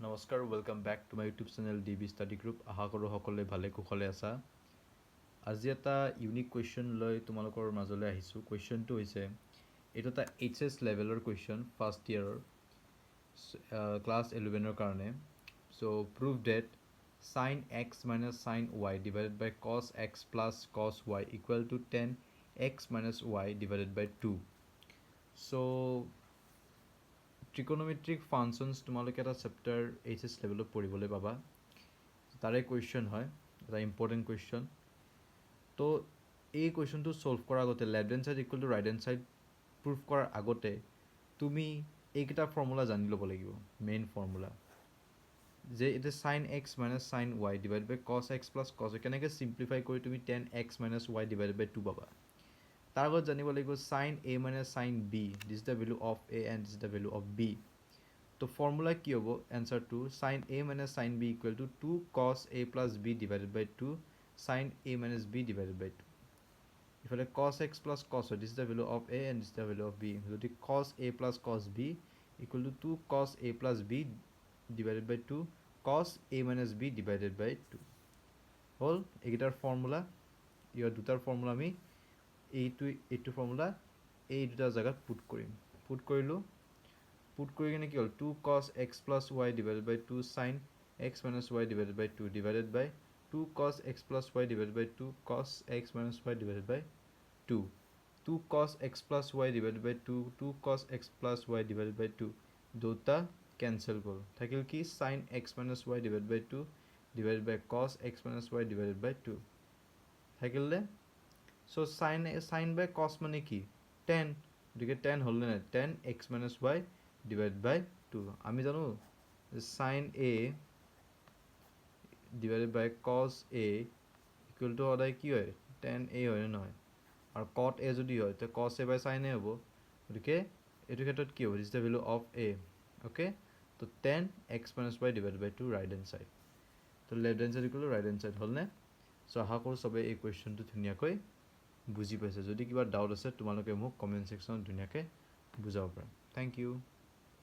নমস্কাৰ welcome back to my YouTube channel DB study group আশা কৰোঁ সকলোৱে ভালে কুশলে আছা আজি এটা ইউনিক কুৱেশ্যন লৈ তোমালোকৰ মাজলৈ আহিছোঁ কুৱেশ্যনটো হৈছে এইটো এটা এইচএছ লেভেলৰ কুৱেশ্যন ফাৰ্ষ্ট ইয়াৰৰ ক্লাছ 11ৰ কাৰণে so' prove that sin x minus sin y divided by cos x plus cos y equal to 10x minus y divided by 2 so ট্ৰিকোনোমেট্ৰিক functions তোমালোকে এটা চেপ্টাৰ এইচএছ লেভেলত পঢ়িবলৈ পাবা তাৰে কুৱেশ্যন হয় এটা ইম্পৰ্টেণ্ট কুৱেশ্যন তো এই কুৱেশ্যনটো ছল্ভ কৰাৰ আগতে left hand side equal to right hand side prove কৰাৰ আগতে তুমি এইকেইটা ফৰ্মুলা জানি ল'ব লাগিব মেইন ফৰ্মুলা যে এতিয়া sin x minus sin y divided by cos x plus cos y কেনেকৈ চিম্প্লিফাই কৰি তুমি 10x minus y divided by 2 পাবা তাৰ আগত জানিব লাগিব sin a minus sin b this is the value of a and this is the value of b তো formula কি হ'ব এনসাৰটো sin a minus sin b equal to 2 cos a plus b divided by 2 sin a minus b divided by 2 ইফালে cos x plus cos y this is the value of a and this is the value of b যদি cos a plus cos b equal to 2 cos a plus b divided by 2 cos a minus b divided by 2 হল এইটাৰ formula ইয়াৰ দুটাৰ formula আমি এইটো formula এই দুটা জায়গাত পুট কৰিলোঁ পুট কৰি কিনে কি হ'ল 2 cos x plus y divided by 2 sin x minus y divided by 2 divided by 2 cos x plus y divided by 2 cos x minus y divided by 2 2 cos x plus y divided by 2 2 cos x plus y divided by 2 দুটা cancel করো থাকিল কি sin x minus y divided by 2 divided by cos x minus y divided by 2 থাকিলে so sin by cos মানে কি 10 গতিকে 10 হল না 10 x minus y divided by 2 আমি জানো sin a divided by cos a equal to সদায় কি হয় 10a হয় না নহয় আর cot a যদি হয় তো cos a by sin a হ'ব গতিকে এটো ক্ষেত্ৰত কি হ'ব this is the value of a okay তো 10 x minus y divided by 2 right hand side তো left hand side equal to right hand side হল না সো আশা কৰোঁ সবে এই কোৱেশ্চনটো ধুনীয়াকৈ বুজি পাইছে যদি কিবা ডাউট আছে তোমালোকে মোক কমেন্ট সেকশনত ধুনীয়াকৈ বুজাব পাৰা থ্যাংক ইউ